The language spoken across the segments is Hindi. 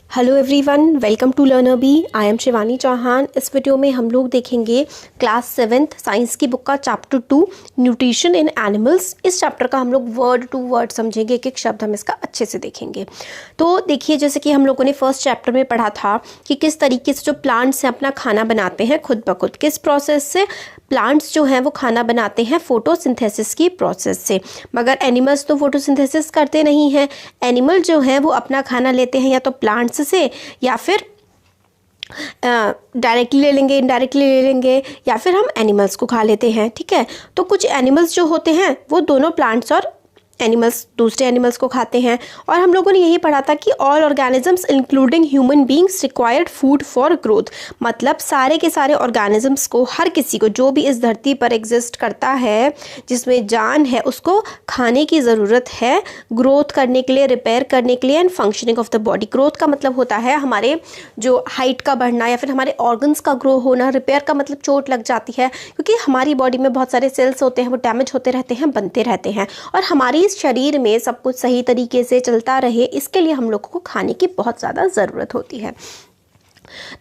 Hello everyone, welcome to Learner B. I am Shivani Chauhan. इस वीडियो में हम लोग देखेंगे क्लास 7th साइंस की बुक का चैप्टर 2 न्यूट्रिशन इन एनिमल्स। इस चैप्टर का हम लोग वर्ड टू वर्ड समझेंगे, एक एक शब्द हम इसका अच्छे से देखेंगे। तो देखिए, जैसे कि हम लोगों ने फर्स्ट चैप्टर में पढ़ा था कि किस तरीके से जो प्लांट्स हैं अपना खाना बनाते हैं खुद ब खुद, किस प्रोसेस से प्लांट्स जो हैं वो खाना बनाते हैं, फोटोसिंथेसिस की प्रोसेस से। मगर एनिमल्स तो फोटोसिंथेसिस करते नहीं हैं। एनिमल जो हैं वो अपना खाना लेते हैं या तो प्लांट्स से, या फिर डायरेक्टली ले लेंगे, इनडायरेक्टली ले लेंगे, या फिर हम एनिमल्स को खा लेते हैं। ठीक है, तो कुछ एनिमल्स जो होते हैं वो दोनों प्लांट्स और एनिमल्स दूसरे एनिमल्स को खाते हैं। और हम लोगों ने यही पढ़ा था कि all organisms including human beings required food for growth. मतलब सारे के सारे ऑर्गेनिजम्स को, हर किसी को जो भी इस धरती पर एग्जिस्ट करता है, जिसमें जान है, उसको खाने की ज़रूरत है ग्रोथ करने के लिए, रिपेयर करने के लिए and functioning of the body. Growth का मतलब होता है हमारे जो हाइट का बढ़ना या फिर हमारे ऑर्गन्स का ग्रो होना। रिपेयर का मतलब चोट लग जाती है, क्योंकि हमारी बॉडी में बहुत सारे सेल्स होते हैं, वो डैमेज होते रहते हैं, बनते रहते हैं। और हमारी शरीर में सब कुछ सही तरीके से चलता रहे, इसके लिए हम लोगों को खाने की बहुत ज़्यादा ज़रूरत होती है।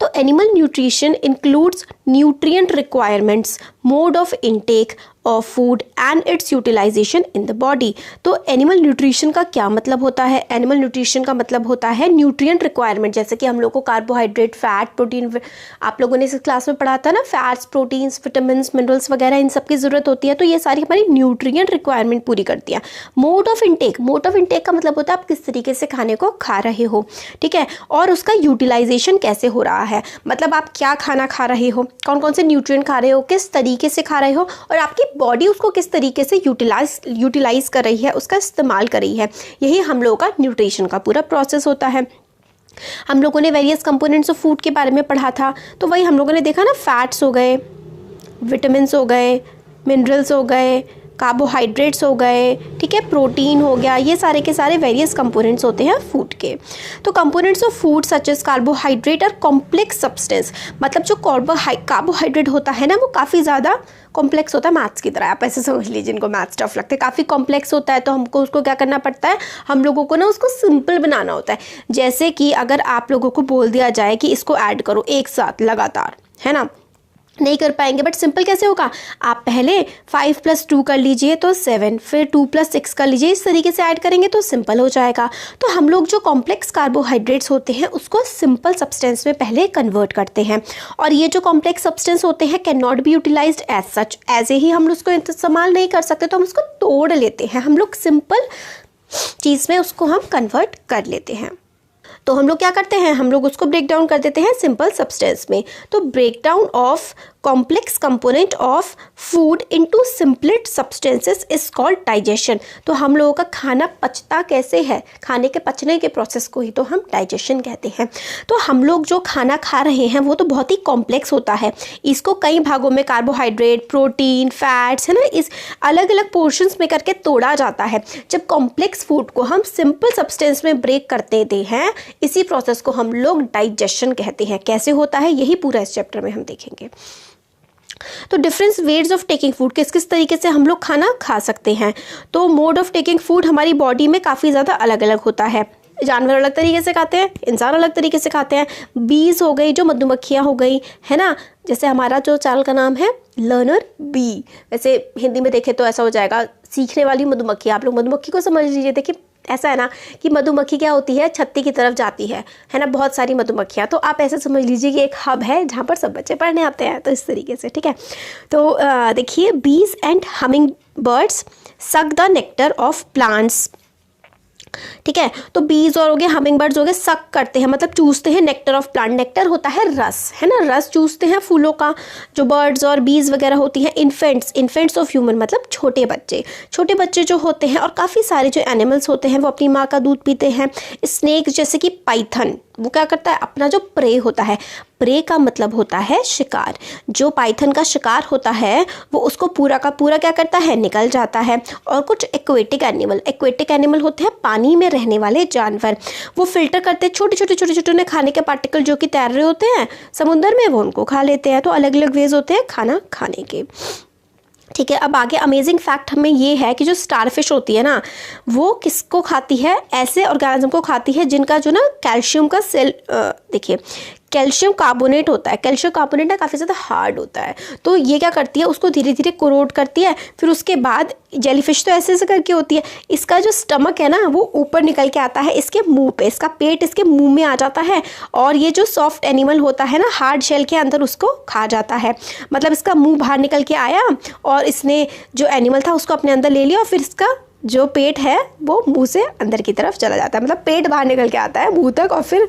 तो animal nutrition includes nutrient requirements, mode of intake of food and its utilization in the body. तो एनिमल न्यूट्रिशन का क्या मतलब होता है? एनिमल न्यूट्रिशन का मतलब होता है न्यूट्रिएंट रिक्वायरमेंट। जैसे कि हम लोग को कार्बोहाइड्रेट, फैट, प्रोटीन, आप लोगों ने इस क्लास में पढ़ा था ना, फैट्स, प्रोटीन्स, विटामिन, मिनरल्स वगैरह, इन सब की ज़रूरत होती है। तो ये सारी हमारी न्यूट्रिएंट रिक्वायरमेंट पूरी करती है। Mode of intake, mode of intake का मतलब होता है आप किस तरीके से खाने को खा रहे हो। ठीक है, और उसका यूटिलाइजेशन कैसे हो रहा है, मतलब आप क्या खाना खा रहे हो, कौन कौन से न्यूट्रिएंट खा रहे हो, किस तरीके से खा रहे हो, और आपकी बॉडी उसको किस तरीके से यूटिलाइज कर रही है, उसका इस्तेमाल कर रही है। यही हम लोगों का न्यूट्रिशन का पूरा प्रोसेस होता है। हम लोगों ने वेरियस कंपोनेंट्स ऑफ फूड के बारे में पढ़ा था, तो वही हम लोगों ने देखा ना, फैट्स हो गए, विटामिन्स हो गए, मिनरल्स हो गए, कार्बोहाइड्रेट्स हो गए, ठीक है, प्रोटीन हो गया, ये सारे के सारे वेरियस कंपोनेंट्स होते हैं फूड के। तो components of food such as carbohydrate और कॉम्प्लेक्स सब्सटेंस, मतलब जो कार्बोहाइड्रेट होता है ना, वो काफ़ी ज़्यादा कॉम्प्लेक्स होता है, मैथ्स की तरह। आप ऐसे समझ लीजिए, जिनको मैथ्स टफ लगता है, काफ़ी कॉम्प्लेक्स होता है, तो हमको उसको क्या करना पड़ता है, हम लोगों को ना उसको सिंपल बनाना होता है। जैसे कि अगर आप लोगों को बोल दिया जाए कि इसको ऐड करो एक साथ लगातार, है ना, नहीं कर पाएंगे। बट सिंपल कैसे होगा, आप पहले 5 + 2 कर लीजिए तो 7, फिर 2 + 6 कर लीजिए, इस तरीके से ऐड करेंगे तो सिंपल हो जाएगा। तो हम लोग जो कॉम्प्लेक्स कार्बोहाइड्रेट्स होते हैं उसको सिंपल सब्सटेंस में पहले कन्वर्ट करते हैं। और ये जो कॉम्प्लेक्स सब्सटेंस होते हैं can not be utilized as such, ऐसे ही हम उसको इस्तेमाल नहीं कर सकते, तो हम उसको तोड़ लेते हैं। हम लोग सिंपल चीज़ में उसको हम कन्वर्ट कर लेते हैं। तो हम लोग क्या करते हैं, हम लोग उसको ब्रेक डाउन कर देते हैं सिंपल सब्सटेंस में। तो break down of complex component of food into simpler substances is called digestion. तो हम लोगों का खाना पचता कैसे है, खाने के पचने के प्रोसेस को ही तो हम डाइजेशन कहते हैं। तो हम लोग जो खाना खा रहे हैं वो तो बहुत ही कॉम्प्लेक्स होता है। इसको कई भागों में कार्बोहाइड्रेट, प्रोटीन, फैट्स, है ना, इस अलग अलग पोर्शंस में करके तोड़ा जाता है। जब कॉम्प्लेक्स फूड को हम सिंपल सब्सटेंस में ब्रेक कर देते हैं, इसी प्रोसेस को हम लोग डाइजेशन कहते हैं। कैसे होता है, यही पूरा इस चैप्टर में हम देखेंगे। तो different ways of taking food, किस किस तरीके से हम लोग खाना खा सकते हैं। तो मोड ऑफ टेकिंग फूड हमारी बॉडी में काफ़ी ज़्यादा अलग अलग होता है। जानवर अलग तरीके से खाते हैं, इंसान अलग तरीके से खाते हैं। बीज हो गई, जो मधुमक्खियाँ हो गई, है ना, जैसे हमारा जो चैनल का नाम है लर्नर बी, वैसे हिंदी में देखें तो ऐसा हो जाएगा सीखने वाली मधुमक्खी। आप लोग मधुमक्खी को समझ लीजिए। देखिए, ऐसा है ना कि मधुमक्खी क्या होती है, छत्ती की तरफ जाती है ना, बहुत सारी मधुमक्खियाँ। तो आप ऐसे समझ लीजिए कि एक हब है जहाँ पर सब बच्चे पढ़ने आते हैं, तो इस तरीके से। ठीक है, तो देखिए, बीज and humming birds suck the nectar of plants. ठीक है, तो बीज और हो गए, हमिंग बर्ड्स हो गए, सक करते हैं मतलब चूसते हैं नेक्टर ऑफ प्लांट। नेक्टर होता है रस, है ना, रस चूसते हैं फूलों का। जो बर्ड्स और बीज वगैरह होती हैं, इन्फेंट्स ऑफ ह्यूमन मतलब छोटे बच्चे जो होते हैं, और काफ़ी सारे जो एनिमल्स होते हैं वो अपनी माँ का दूध पीते हैं। स्नेक जैसे कि पाइथन, वो क्या करता है, अपना जो प्रे होता है, प्रे का मतलब होता है शिकार, जो पाइथन का शिकार होता है वो उसको पूरा का पूरा क्या करता है, निकल जाता है। और कुछ एक्वेटिक एनिमल होते हैं, पानी में रहने वाले जानवर, वो फिल्टर करते हैं छोटे खाने के पार्टिकल जो कि तैर रहे होते हैं समुद्र में, वो उनको खा लेते हैं। तो अलग अलग वेज होते हैं खाना खाने के। ठीक है। अब आगे अमेजिंग फैक्ट हमें ये है कि जो स्टारफिश होती है ना, वो किसको खाती है, ऐसे ऑर्गेनिज्म को खाती है जिनका जो ना कैल्शियम का सेल, देखिए कैल्शियम कार्बोनेट होता है, कैल्शियम कार्बोनेट ना काफ़ी ज़्यादा हार्ड होता है, तो ये क्या करती है उसको धीरे धीरे कोरोड करती है। फिर उसके बाद जेलीफिश तो ऐसे ऐसे करके होती है, इसका जो स्टमक है ना वो ऊपर निकल के आता है इसके मुंह पे, इसका पेट इसके मुंह में आ जाता है, और ये जो सॉफ्ट एनिमल होता है ना हार्ड शेल के अंदर उसको खा जाता है। मतलब इसका मुंह बाहर निकल के आया और इसने जो एनिमल था उसको अपने अंदर ले लिया, और फिर इसका जो पेट है वो मुंह से अंदर की तरफ चला जाता है। मतलब पेट बाहर निकल के आता है मुंह तक और फिर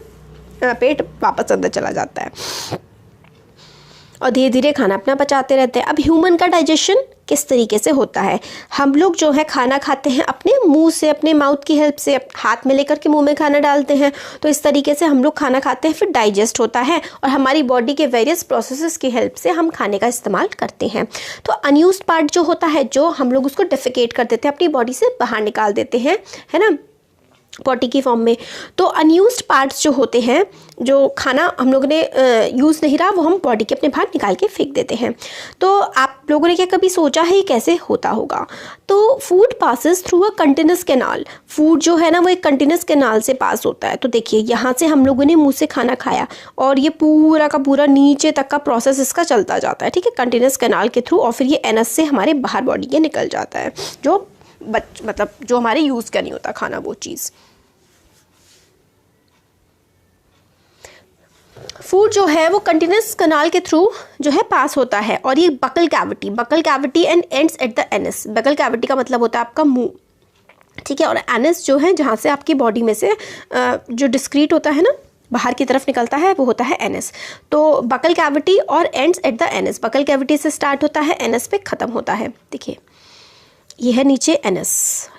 पेट वापस अंदर चला जाता है, और धीरे धीरे खाना अपना पचाते रहते हैं। अब ह्यूमन का डाइजेशन किस तरीके से होता है, हम लोग जो है खाना खाते हैं अपने मुंह से, अपने माउथ की हेल्प से, हाथ में लेकर के मुंह में खाना डालते हैं, तो इस तरीके से हम लोग खाना खाते हैं, फिर डाइजेस्ट होता है और हमारी बॉडी के वेरियस प्रोसेसेस की हेल्प से हम खाने का इस्तेमाल करते हैं। तो अनयूज्ड पार्ट जो होता है, जो हम लोग उसको डिफिकेट कर देते हैं, अपनी बॉडी से बाहर निकाल देते हैं, है ना, पॉटी की फॉर्म में। तो अनयूज्ड पार्ट्स जो होते हैं, जो खाना हम लोगों ने यूज़ नहीं रहा, वो हम बॉडी के अपने बाहर निकाल के फेंक देते हैं। तो आप लोगों ने क्या कभी सोचा है कैसे होता होगा? तो food passes through a continuous canal, food जो है ना वो एक कंटिन्यूस कैनाल से पास होता है। तो देखिए यहाँ से हम लोगों ने मुंह से खाना खाया और ये पूरा का पूरा नीचे तक का प्रोसेस इसका चलता जाता है, ठीक है, कंटिन्यूस कैनाल के थ्रू, और फिर ये एनस से हमारे बाहर बॉडी के निकल जाता है, जो मतलब जो हमारे यूज़ का नहीं होता खाना, वो चीज़। फूड जो है वो कंटिन्यूस कैनाल के थ्रू जो है पास होता है, और ये buccal cavity and ends at the anus. Buccal cavity का मतलब होता है आपका मुंह, ठीक है, और एनस जो है जहाँ से आपकी बॉडी में से जो डिस्क्रीट होता है ना बाहर की तरफ निकलता है, वो होता है एनस। तो बकल कैविटी और ends at the anus, buckle cavity से स्टार्ट होता है, एनस पे ख़त्म होता है। देखिए ये है नीचे एनस,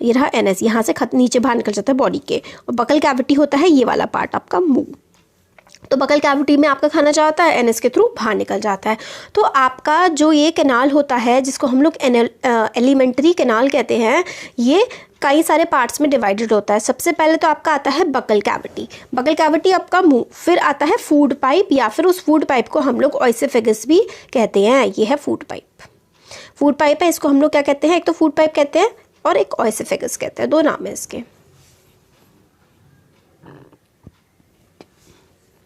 ये रहा एनस, यहाँ से नीचे बाहर निकल जाता है बॉडी के, और बकल कैविटी होता है ये वाला पार्ट आपका मुंह। तो बकल कैविटी में आपका खाना जाता है, एनएस के थ्रू बाहर निकल जाता है। तो आपका जो ये कैनाल होता है जिसको हम लोग एलिमेंट्री कैनाल कहते हैं, ये कई सारे पार्ट्स में डिवाइडेड होता है। सबसे पहले तो आपका आता है बकल कैविटी आपका मुंह, फिर आता है फूड पाइप, या फिर उस फूड पाइप को हम लोग ओएसोफेगस भी कहते हैं। ये है फूड पाइप है, इसको हम लोग क्या कहते हैं, एक तो फूड पाइप कहते हैं और एक ओएसोफेगस कहते हैं, दो नाम है इसके।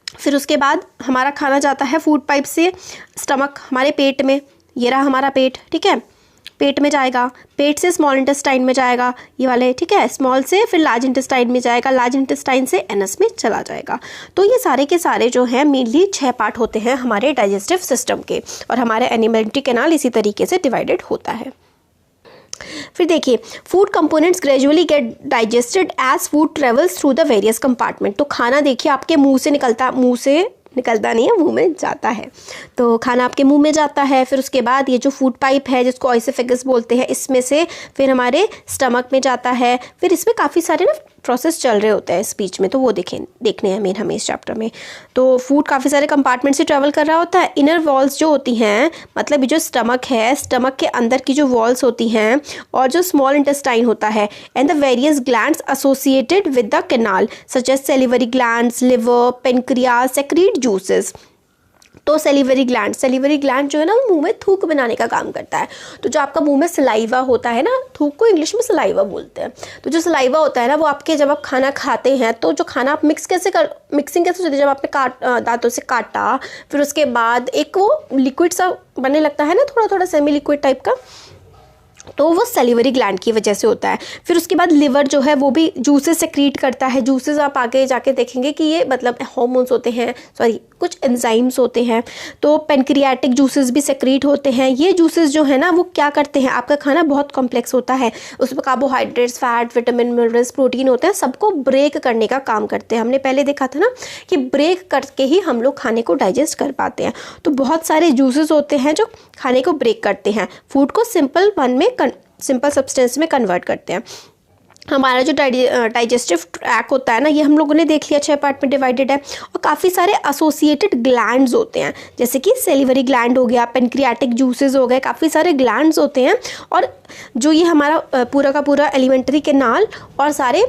फिर उसके बाद हमारा खाना जाता है फूड पाइप से स्टमक, हमारे पेट में, ये रहा हमारा पेट, ठीक है, पेट में जाएगा, पेट से स्मॉल इंटेस्टाइन में जाएगा, ये वाले, ठीक है, स्मॉल से फिर लार्ज इंटेस्टाइन में जाएगा, लार्ज इंटेस्टाइन से एनस में चला जाएगा। तो ये सारे के सारे जो हैं मेनली 6 पार्ट होते हैं हमारे डाइजेस्टिव सिस्टम के, और हमारे एलिमेंट्री कैनाल इसी तरीके से डिवाइडेड होता है। फिर देखिए food components gradually get digested as food travels through the various compartment. तो खाना देखिए आपके मुंह से निकलता नहीं है, मुंह में जाता है। तो खाना आपके मुंह में जाता है, फिर उसके बाद ये जो फूड पाइप है जिसको ओएसोफेगस बोलते हैं, इसमें से फिर हमारे स्टमक में जाता है। फिर इसमें काफ़ी सारे ना प्रोसेस चल रहे होते हैं इस बीच में, तो वो देखने हैं हमें इस चैप्टर में। तो फूड काफ़ी सारे कंपार्टमेंट से ट्रैवल कर रहा होता है। इनर वॉल्स जो होती हैं, मतलब ये जो स्टमक है, स्टमक के अंदर की जो वॉल्स होती हैं, और जो स्मॉल इंटेस्टाइन होता है, and the various glands associated with the canal such as salivary glands, liver, pancreas secrete juices. तो सेलिवरी ग्लैंड जो है ना वो मुंह में थूक बनाने का काम करता है। तो जो आपका मुंह में सलाइवा होता है ना, थूक को इंग्लिश में सलाइवा बोलते हैं। तो जो सलाइवा होता है ना वो आपके, जब आप खाना खाते हैं तो जो खाना आप मिक्सिंग कैसे होती है, जब आपने दांतों से काटा, फिर उसके बाद एक वो लिक्विड सा बनने लगता है ना, थोड़ा थोड़ा सेमी लिक्विड टाइप का, तो वो सैलिवरी ग्लैंड की वजह से होता है। फिर उसके बाद लिवर जो है वो भी जूसेस सेक्रीट करता है। जूसेस आप आगे जाके देखेंगे कि ये मतलब हार्मोन्स होते हैं, कुछ एंजाइम्स होते हैं। तो पेनक्रियाटिक जूसेस भी सेक्रीट होते हैं। ये जूसेस जो है ना वो क्या करते हैं, आपका खाना बहुत कॉम्प्लेक्स होता है, उसमें carbohydrates, fat, vitamin, minerals, protein होते हैं, सबको ब्रेक करने का काम करते हैं। हमने पहले देखा था ना कि ब्रेक करके ही हम लोग खाने को डाइजेस्ट कर पाते हैं। तो बहुत सारे जूसेस होते हैं जो खाने को ब्रेक करते हैं, फूड को सिंपल सब्सटेंस में कन्वर्ट करते हैं। हमारा जो डाइजेस्टिव ट्रैक होता है ना, ये हम लोगों ने देख लिया 6 पार्ट में डिवाइडेड है, और काफ़ी सारे एसोसिएटेड ग्लैंड्स होते हैं, जैसे कि सेलिवरी ग्लैंड हो गया, पेनक्रियाटिक जूसेस हो गए, काफ़ी सारे ग्लैंड्स होते हैं। और जो ये हमारा पूरा का पूरा एलिमेंट्री कैनाल और सारे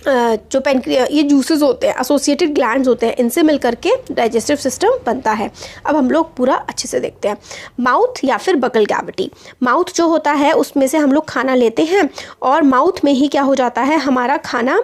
जो पैनक्रियास, ये जूसेस होते हैं, एसोसिएटेड ग्लैंड्स होते हैं, इनसे मिल करके डाइजेस्टिव सिस्टम बनता है। अब हम लोग पूरा अच्छे से देखते हैं। माउथ या फिर बकल कैविटी। माउथ जो होता है उसमें से हम लोग खाना लेते हैं और माउथ में ही क्या हो जाता है, हमारा खाना,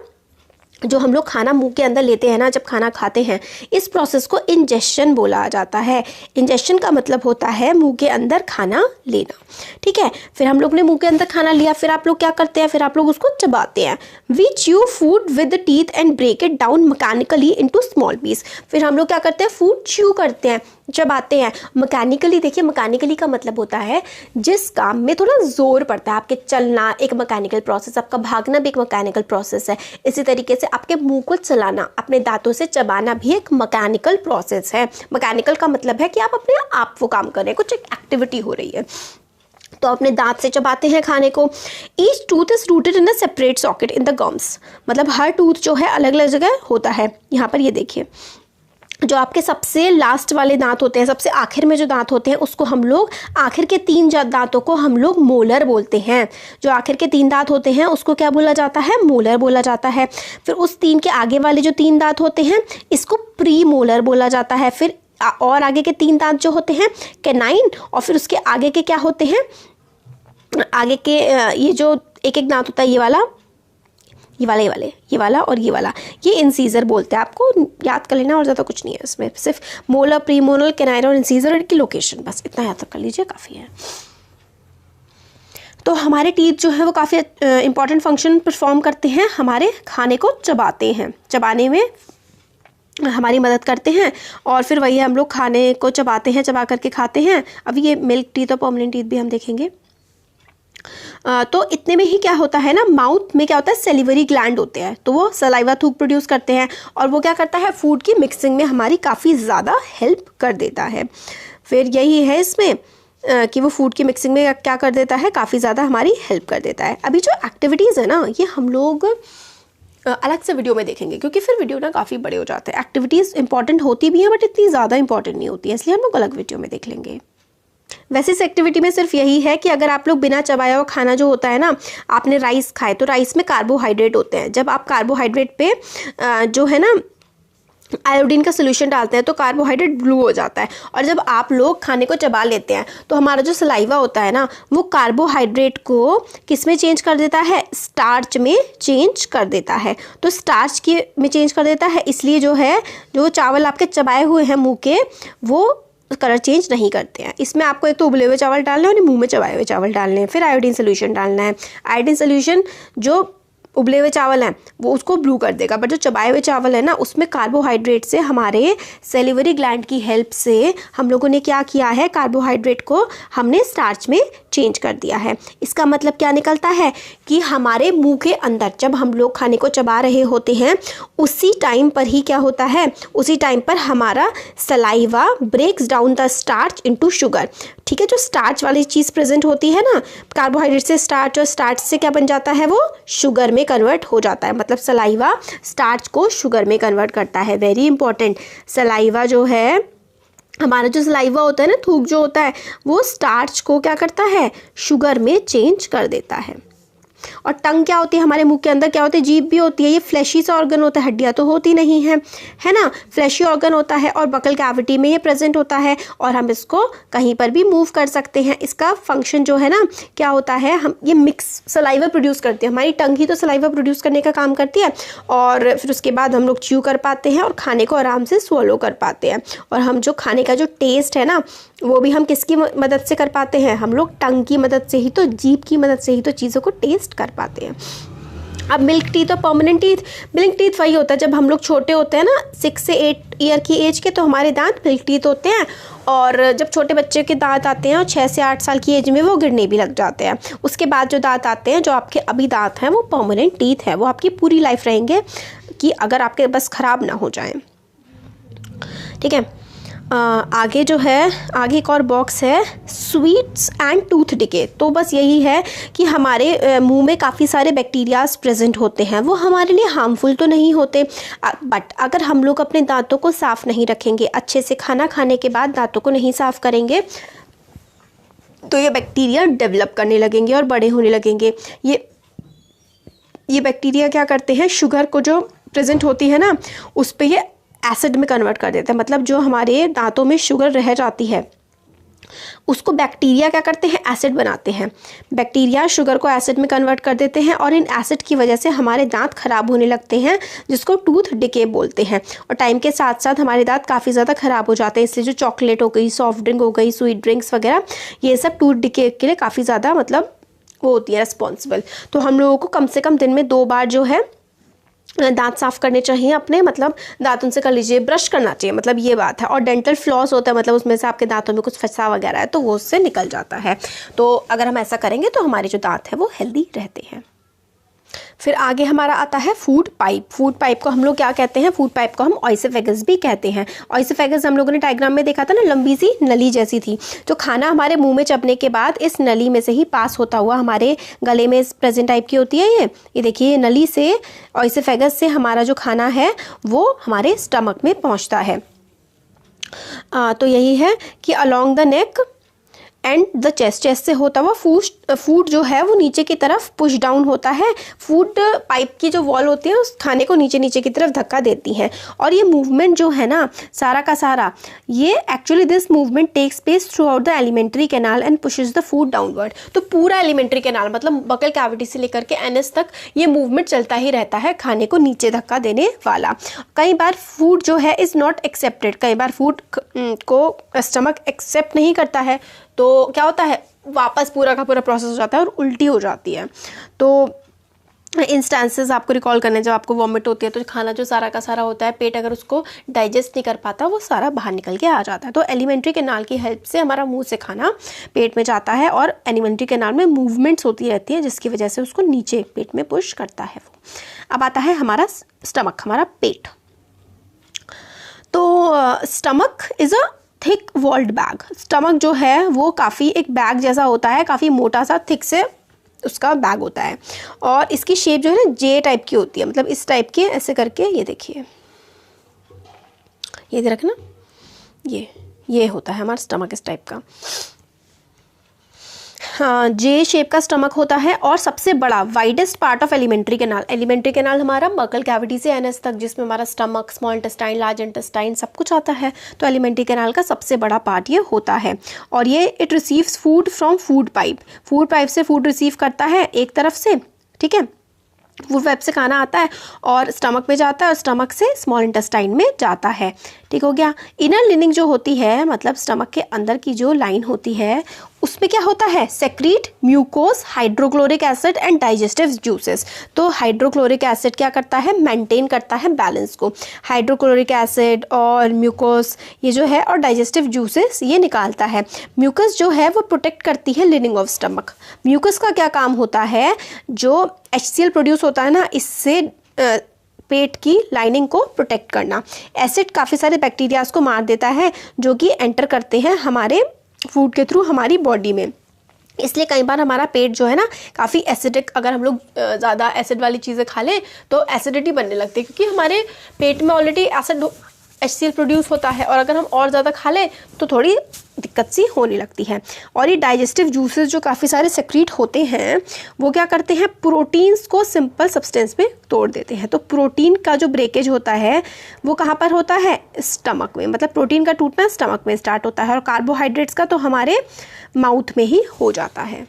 जो हम लोग खाना मुंह के अंदर लेते हैं ना, जब खाना खाते हैं, इस प्रोसेस को इंजेशन बोला जाता है। इंजेशन का मतलब होता है मुंह के अंदर खाना लेना, ठीक है। फिर हम लोग ने मुंह के अंदर खाना लिया, फिर आप लोग क्या करते हैं, फिर आप लोग उसको चबाते हैं। We chew food with the teeth and break it down mechanically into small piece. फिर हम लोग क्या करते हैं, फूड च्यू करते हैं, चबाते हैं मैकेनिकली। देखिए मैकेनिकली का मतलब होता है जिस काम में थोड़ा जोर पड़ता है। आपके चलना एक मैकेनिकल प्रोसेस, आपका भागना भी एक मैकेनिकल प्रोसेस है। इसी तरीके से आपके मुंह को चलाना, अपने दांतों से चबाना भी एक मैकेनिकल प्रोसेस है। मैकेनिकल का मतलब है कि आप अपने आप वो काम कर रहे हैं, कुछ एक एक्टिविटी हो रही है, तो अपने दांत से चबाते हैं खाने को। Each tooth is rooted in a separate socket in the gums. मतलब हर टूथ जो है अलग अलग जगह होता है। यहाँ पर ये देखिए, जो आपके सबसे लास्ट वाले दांत होते हैं, सबसे आखिर में जो दांत होते हैं, उसको हम लोग, आखिर के 3 दांतों को हम लोग मोलर बोलते हैं। जो आखिर के 3 दांत होते हैं उसको क्या बोला जाता है, मोलर बोला जाता है। फिर उस 3 के आगे वाले जो 3 दांत होते हैं, इसको प्री मोलर बोला जाता है। फिर और आगे के 3 दांत जो होते हैं, कैनाइन, और फिर उसके आगे के क्या होते हैं, आगे के ये जो एक एक दांत होता है, ये वाला और ये वाला, ये इंसीजर बोलते हैं। आपको याद कर लेना और ज़्यादा कुछ नहीं है इसमें, सिर्फ मोलर, प्रीमोलर, कैनाइन और इंसीजर की लोकेशन, बस इतना याद कर लीजिए, काफ़ी है। तो हमारे टीथ जो है वो काफ़ी इंपॉर्टेंट फंक्शन परफॉर्म करते हैं, हमारे खाने को चबाते हैं, चबाने में हमारी मदद करते हैं। और फिर वही हम लोग खाने को चबाते हैं, चबा करके खाते हैं। अभी ये मिल्क टीथ और परमानेंट टीथ भी हम देखेंगे। तो इतने में ही क्या होता है ना, माउथ में क्या होता है, सेलिवरी ग्लैंड होते हैं, तो वो सलाइवा थूक प्रोड्यूस करते हैं और वो क्या करता है, फूड की मिक्सिंग में हमारी काफ़ी ज़्यादा हेल्प कर देता है। फिर यही है इसमें कि वो फूड की मिक्सिंग में क्या कर देता है, काफ़ी ज़्यादा हमारी हेल्प कर देता है। अभी जो एक्टिविटीज़ है ना, ये हम लोग अलग से वीडियो में देखेंगे, क्योंकि फिर वीडियो ना काफ़ी बड़े हो जाते हैं। एक्टिविटीज़ इंपॉर्टेंट होती भी हैं बट इतनी ज़्यादा इंपॉर्टेंट नहीं होती है, इसलिए हम लोग अलग वीडियो में देख लेंगे। वैसे इस एक्टिविटी में सिर्फ यही है कि अगर आप लोग बिना चबाया हुआ खाना जो होता है ना, आपने राइस खाए, तो राइस में कार्बोहाइड्रेट होते हैं। जब आप कार्बोहाइड्रेट पे जो है ना आयोडीन का सोल्यूशन डालते हैं तो कार्बोहाइड्रेट ब्लू हो जाता है। और जब आप लोग खाने को चबा लेते हैं तो हमारा जो सलाइवा होता है ना, वो कार्बोहाइड्रेट को किस में चेंज कर देता है, स्टार्च में चेंज कर देता है। तो स्टार्च के में चेंज कर देता है, इसलिए जो है, जो चावल आपके चबाए हुए हैं मुँह के, वो कलर चेंज नहीं करते हैं। इसमें आपको एक तो उबले हुए चावल डालने हैं और मुंह में चबाए हुए चावल डालने हैं, फिर आयोडीन सोल्यूशन डालना है। आयोडीन सोल्यूशन जो उबले हुए चावल हैं वो उसको ब्लू कर देगा, बट जो चबाए हुए चावल है ना, उसमें कार्बोहाइड्रेट से, हमारे सेलिवरी ग्लैंड की हेल्प से हम लोगों ने क्या किया है, कार्बोहाइड्रेट को हमने स्टार्च में चेंज कर दिया है। इसका मतलब क्या निकलता है कि हमारे मुंह के अंदर जब हम लोग खाने को चबा रहे होते हैं, उसी टाइम पर ही क्या होता है, उसी टाइम पर हमारा saliva breaks down the starch into sugar. ठीक है, जो स्टार्च वाली चीज़ प्रेजेंट होती है ना, कार्बोहाइड्रेट से स्टार्च, और स्टार्च से क्या बन जाता है, वो शुगर में कन्वर्ट हो जाता है। मतलब सलाइवा स्टार्च को शुगर में कन्वर्ट करता है। वेरी इंपॉर्टेंट, सलाइवा जो है, हमारा जो सलाइवा होता है ना, थूक जो होता है, वो स्टार्च को क्या करता है, शुगर में चेंज कर देता है। और टंग क्या होती है, हमारे मुंह के अंदर क्या होती है, जीभ भी होती है। ये फ्लैशी सा ऑर्गन होता है, हड्डियाँ तो होती नहीं है, है ना, फ्लैशी ऑर्गन होता है और बकल कैविटी में ये प्रेजेंट होता है और हम इसको कहीं पर भी मूव कर सकते हैं। इसका फंक्शन जो है ना, क्या होता है, हम ये मिक्स सलाइवा प्रोड्यूस करते हैं। हमारी टंग ही तो सलाइवा प्रोड्यूस करने का काम करती है और फिर उसके बाद हम लोग च्यू कर पाते हैं और खाने को आराम से स्वलो कर पाते हैं। और हम जो खाने का जो टेस्ट है ना, वो भी हम किसकी मदद से कर पाते हैं, हम लोग टंग की मदद से ही, तो जीभ की मदद से ही तो चीज़ों को टेस्ट कर पाते हैं। अब मिल्क टीथ और परमानेंट टीथ, मिल्क टीथ वही होता है जब हम लोग छोटे होते हैं ना, 6 से 8 ईयर की एज के, तो हमारे दांत मिल्क टीथ होते हैं। और जब छोटे बच्चे के दांत आते हैं और 6 से 8 साल की एज में वो गिरने भी लग जाते हैं। उसके बाद जो दांत आते हैं, जो आपके अभी दांत हैं, वो परमानेंट टीथ है। वो आपकी पूरी लाइफ रहेंगे कि अगर आपके बस ख़राब ना हो जाएं। ठीक है, आगे जो है, आगे एक और बॉक्स है, स्वीट्स एंड टूथ डिके। तो बस यही है कि हमारे मुंह में काफ़ी सारे बैक्टीरियाज प्रेजेंट होते हैं। वो हमारे लिए हार्मफुल तो नहीं होते, बट अगर हम लोग अपने दांतों को साफ़ नहीं रखेंगे, अच्छे से खाना खाने के बाद दांतों को नहीं साफ़ करेंगे, तो ये बैक्टीरिया डेवलप करने लगेंगे और बड़े होने लगेंगे। ये ये बैक्टीरिया क्या करते हैं, शुगर को जो प्रेजेंट होती है ना उस पे ये एसिड में कन्वर्ट कर देते हैं। मतलब जो हमारे दांतों में शुगर रह जाती है उसको बैक्टीरिया क्या करते हैं, एसिड बनाते हैं। बैक्टीरिया शुगर को एसिड में कन्वर्ट कर देते हैं और इन एसिड की वजह से हमारे दांत खराब होने लगते हैं, जिसको टूथ डिके बोलते हैं। और टाइम के साथ साथ हमारे दांत काफ़ी ज़्यादा ख़राब हो जाते हैं। इसलिए जो चॉकलेट हो गई, सॉफ्ट ड्रिंक हो गई, स्वीट ड्रिंक्स वगैरह, ये सब टूथ डिके के लिए काफ़ी ज़्यादा मतलब वो होती है रिस्पॉन्सिबल। तो हम लोगों को कम से कम दिन में 2 बार जो है दांत साफ़ करने चाहिए अपने, मतलब दांतों से कर लीजिए, ब्रश करना चाहिए, मतलब ये बात है। और डेंटल फ्लॉस होता है, मतलब उसमें से आपके दांतों में कुछ फंसा वगैरह है तो वो उससे निकल जाता है। तो अगर हम ऐसा करेंगे तो हमारे जो दांत है वो हेल्दी रहते हैं। फिर आगे हमारा आता है फूड पाइप। फूड पाइप को हम लोग क्या कहते हैं, फूड पाइप को हम ऑइसोफेगस भी कहते हैं। ऑइसोफेगस हम लोगों ने डायग्राम में देखा था ना, लंबी सी नली जैसी थी। जो खाना हमारे मुंह में चबने के बाद इस नली में से ही पास होता हुआ हमारे गले में प्रेजेंट टाइप की होती है। ये देखिए, ये नली से, ऑइसोफेगस से हमारा जो खाना है वो हमारे स्टमक में पहुँचता है। तो यही है कि along the neck and the chest से होता हुआ फूड जो है वो नीचे की तरफ पुश डाउन होता है। फूड पाइप की जो वॉल होती है उस खाने को नीचे नीचे की तरफ धक्का देती है। और ये मूवमेंट जो है ना सारा का सारा, ये actually this movement takes place throughout the alimentary canal and pushes the food downward. तो पूरा एलिमेंट्री कैनाल मतलब बकल कैविटी से लेकर के एनएस तक ये मूवमेंट चलता ही रहता है, खाने को नीचे धक्का देने वाला। कई बार फूड जो है इज़ नॉट एक्सेप्टेड, कई बार फूड को स्टमक एक्सेप्ट नहीं करता है तो क्या होता है, वापस पूरा का पूरा प्रोसेस हो जाता है और उल्टी हो जाती है। तो इंस्टेंसेस आपको रिकॉल करने, जब आपको वॉमिट होती है तो खाना जो सारा का सारा होता है, पेट अगर उसको डाइजेस्ट नहीं कर पाता वो सारा बाहर निकल के आ जाता है। तो एलिमेंट्री कैनाल की हेल्प से हमारा मुंह से खाना पेट में जाता है और एलिमेंट्री कैनाल में मूवमेंट्स होती रहती है जिसकी वजह से उसको नीचे पेट में पुश करता है वो। अब आता है हमारा स्टमक, हमारा पेट। तो stomach is a thick walled bag. Stomach जो है वो काफ़ी एक बैग जैसा होता है, काफ़ी मोटा सा थिक से उसका बैग होता है। और इसकी शेप जो है ना जे टाइप की होती है, मतलब इस टाइप की, ऐसे करके ये देखिए, ये रखना, ये होता है हमारा स्टमक इस टाइप का। हाँ, जे शेप का स्टमक होता है। और सबसे बड़ा widest part of alimentary canal, alimentary canal हमारा बकल कैविटी से एनएस तक, जिसमें हमारा stomach, small intestine, large intestine सब कुछ आता है। तो एलिमेंट्री कैनाल का सबसे बड़ा पार्ट ये होता है। और ये it receives food from food pipe, food pipe से फूड रिसीव करता है एक तरफ से, ठीक है, फूड पाइप से खाना आता है और स्टमक में जाता है और स्टमक से स्मॉल इंटेस्टाइन में जाता है। ठीक हो गया। इनर लिनिंग जो होती है, मतलब स्टमक के अंदर की जो लाइन होती है उसमें क्या होता है, secrete mucus, hydrochloric acid and digestive juices. तो हाइड्रोक्लोरिक एसिड क्या करता है, मेंटेन करता है बैलेंस को। हाइड्रोक्लोरिक एसिड और म्यूकोस ये जो है और डाइजेस्टिव जूसेस ये निकालता है। म्यूकस जो है वो प्रोटेक्ट करती है लिनिंग ऑफ स्टमक। म्यूकस का क्या काम होता है, जो HCl प्रोड्यूस होता है ना, इससे पेट की लाइनिंग को प्रोटेक्ट करना। एसिड काफ़ी सारे बैक्टीरियाज को मार देता है जो कि एंटर करते हैं हमारे फूड के थ्रू हमारी बॉडी में। इसलिए कई बार हमारा पेट जो है ना काफ़ी एसिडिक, अगर हम लोग ज़्यादा एसिड वाली चीज़ें खा लें तो एसिडिटी बनने लगती है, क्योंकि हमारे पेट में ऑलरेडी एसिड HCl प्रोड्यूस होता है और अगर हम और ज़्यादा खा लें तो थोड़ी दिक्कत सी होने लगती है। और ये डाइजेस्टिव जूसेस जो काफ़ी सारे सेक्रीट होते हैं वो क्या करते हैं, प्रोटीन्स को सिंपल सब्सटेंस में तोड़ देते हैं। तो प्रोटीन का जो ब्रेकेज होता है वो कहाँ पर होता है, स्टमक में। मतलब प्रोटीन का टूटना स्टमक में स्टार्ट होता है और कार्बोहाइड्रेट्स का तो हमारे माउथ में ही हो जाता है।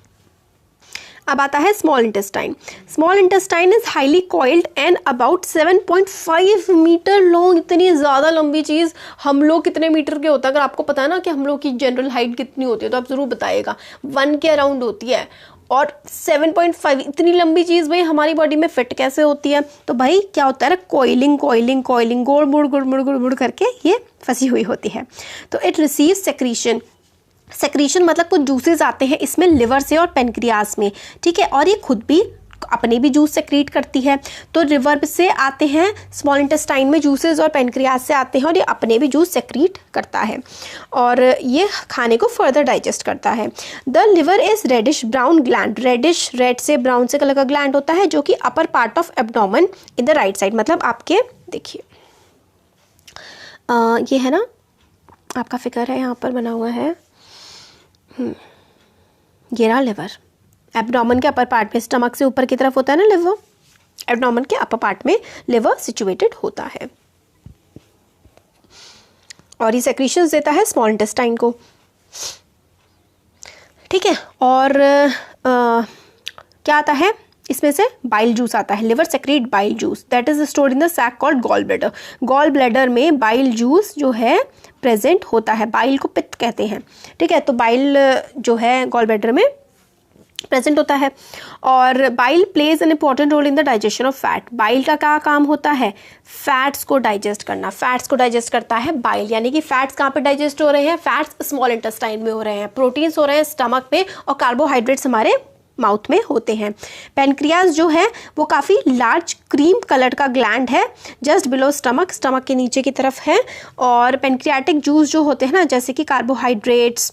अब आता है small intestine. Small intestine is highly coiled and about 7.5 metre long. इतनी ज़्यादा लंबी चीज़, हम लोग कितने मीटर के होता है, अगर आपको पता है ना कि हम लोग की जनरल हाइट कितनी होती है तो आप ज़रूर बताइएगा। 1 के अराउंड होती है। और 7.5 इतनी लंबी चीज़ भाई हमारी बॉडी में फिट कैसे होती है। तो भाई क्या होता है, कोइलिंग कोइलिंग कोइलिंग, गोड़ मुड़ गुड़ मुड़ गुड़ मुड़ करके ये फंसी हुई होती है। तो इट रिसीव सेक्रीशन। सेक्रीशन मतलब कुछ जूसेस आते हैं इसमें लिवर से और पेनक्रियास में, ठीक है। और ये खुद भी अपने भी जूस सेक्रीट करती है। तो लिवर से आते हैं स्मॉल इंटेस्टाइन में जूसेस और पेनक्रियास से आते हैं और ये अपने भी जूस सेक्रीट करता है और ये खाने को फर्दर डाइजेस्ट करता है। The liver is reddish brown gland. Reddish, red से ब्राउन से कलर का ग्लैंड होता है जो कि upper part of abdomen in the right side. मतलब आपके देखिए ये है ना, आपका फिगर है यहाँ पर बना हुआ है, ये रहा लिवर। एब्डोमेन के अपर पार्ट में, स्टमक से ऊपर की तरफ होता है ना लिवर, एब्डोमेन के अपर पार्ट में लिवर सिचुएटेड होता है और ये सेक्रीशंस देता है स्मॉल इंटेस्टाइन को, ठीक है। और क्या आता है इसमें से? बाइल जूस आता है, liver secrete bile juice that is stored in the sac called gall bladder. Gall bladder में बाइल जूस जो है प्रेजेंट होता है, बाइल को पित्त कहते हैं, ठीक है। तो बाइल जो है गॉल ब्लैडर में प्रेजेंट होता है और bile plays an important role in the digestion of fat. Bile का क्या काम होता है? फैट्स को डाइजेस्ट करना। फैट्स को डाइजेस्ट करता है बाइल, यानी कि फैट्स कहाँ पे डाइजेस्ट हो रहे हैं? फैट्स स्मॉल इंटेस्टाइन में हो रहे हैं, प्रोटीन्स हो रहे हैं स्टमक में और कार्बोहाइड्रेट्स हमारे माउथ में होते हैं। पेनक्रियाज जो है वो काफ़ी लार्ज क्रीम कलर का ग्लैंड है, जस्ट बिलो स्टमक, स्टमक के नीचे की तरफ है। और पेनक्रियाटिक जूस जो होते हैं ना, जैसे कि कार्बोहाइड्रेट्स,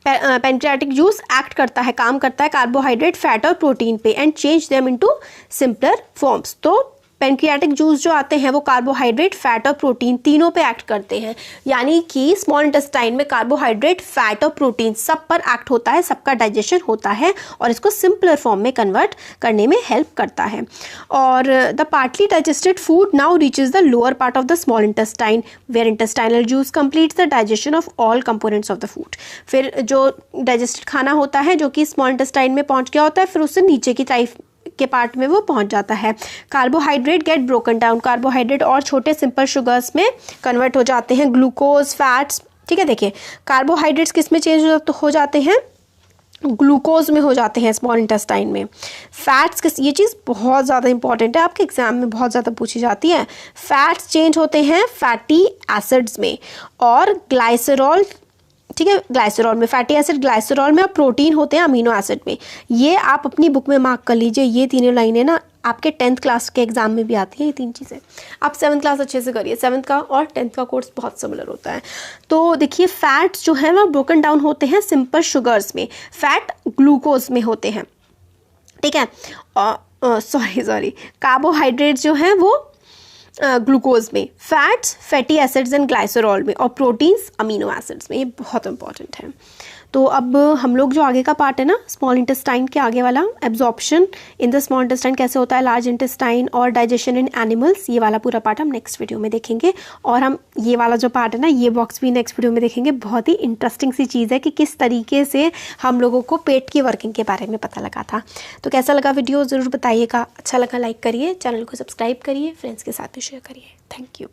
पेनक्रियाटिक जूस एक्ट करता है, काम करता है कार्बोहाइड्रेट, फैट और प्रोटीन पे and change them into simpler forms. तो पेनक्रियाटिक जूस जो आते हैं वो कार्बोहाइड्रेट, फैट और प्रोटीन तीनों पे एक्ट करते हैं, यानी कि स्मॉल इंटेस्टाइन में कार्बोहाइड्रेट, फैट और प्रोटीन सब पर एक्ट होता है, सबका डाइजेशन होता है और इसको सिंपलर फॉर्म में कन्वर्ट करने में हेल्प करता है। और the partly digested food now reaches the lower part of the small intestine where intestinal juice completes the digestion of all components of the food. फिर जो डाइजेस्टेड खाना होता है जो कि स्मॉल इंटेस्टाइन में पहुंच गया होता है, फिर उससे नीचे की टाइप के पार्ट में वो पहुंच जाता है। Carbohydrate get broken down, carbohydrate और छोटे सिंपल शुगर्स में कन्वर्ट हो जाते हैं, ग्लूकोज, फैट्स, ठीक है। देखिए कार्बोहाइड्रेट्स किस में चेंज हो जाते हैं? ग्लूकोज में हो जाते हैं स्मॉल इंटेस्टाइन में। फैट्स किस, ये चीज़ बहुत ज़्यादा इंपॉर्टेंट है, आपके एग्जाम में बहुत ज़्यादा पूछी जाती है। फैट्स चेंज होते हैं फैटी एसिड्स में और ग्लाइसरॉल, ठीक है, ग्लाइसरॉल में, फैटी एसिड ग्लाइसरॉल में और प्रोटीन होते हैं अमीनो एसिड में। ये आप अपनी बुक में मार्क कर लीजिए, ये तीनों लाइनें ना आपके 10th क्लास के एग्जाम में भी आती हैं ये तीन चीज़ें। आप 7th क्लास अच्छे से करिए, 7th का और 10th का कोर्स बहुत सिमिलर होता है। तो देखिए फैट्स जो है वो ब्रोकन डाउन होते हैं सिंपल शुगर्स में, फैट ग्लूकोज में होते हैं, ठीक है। सॉरी कार्बोहाइड्रेट जो है वो ग्लूकोज में, fats fatty acids and glycerol में और प्रोटीन्स अमीनो एसिड्स में। ये बहुत इंपॉर्टेंट है। तो अब हम लोग जो आगे का पार्ट है ना स्मॉल इंटेस्टाइन के आगे वाला, absorption in the small intestine कैसे होता है, लार्ज इंटेस्टाइन और डाइजेशन इन एनिमल्स, ये वाला पूरा पार्ट हम नेक्स्ट वीडियो में देखेंगे। और हम ये वाला जो पार्ट है ना ये बॉक्स भी नेक्स्ट वीडियो में देखेंगे। बहुत ही इंटरेस्टिंग सी चीज़ है कि किस तरीके से हम लोगों को पेट की वर्किंग के बारे में पता लगा था। तो कैसा लगा वीडियो ज़रूर बताइएगा, अच्छा लगा लाइक करिए, चैनल को सब्सक्राइब करिए, फ्रेंड्स के साथ भी शेयर करिए। Thank you.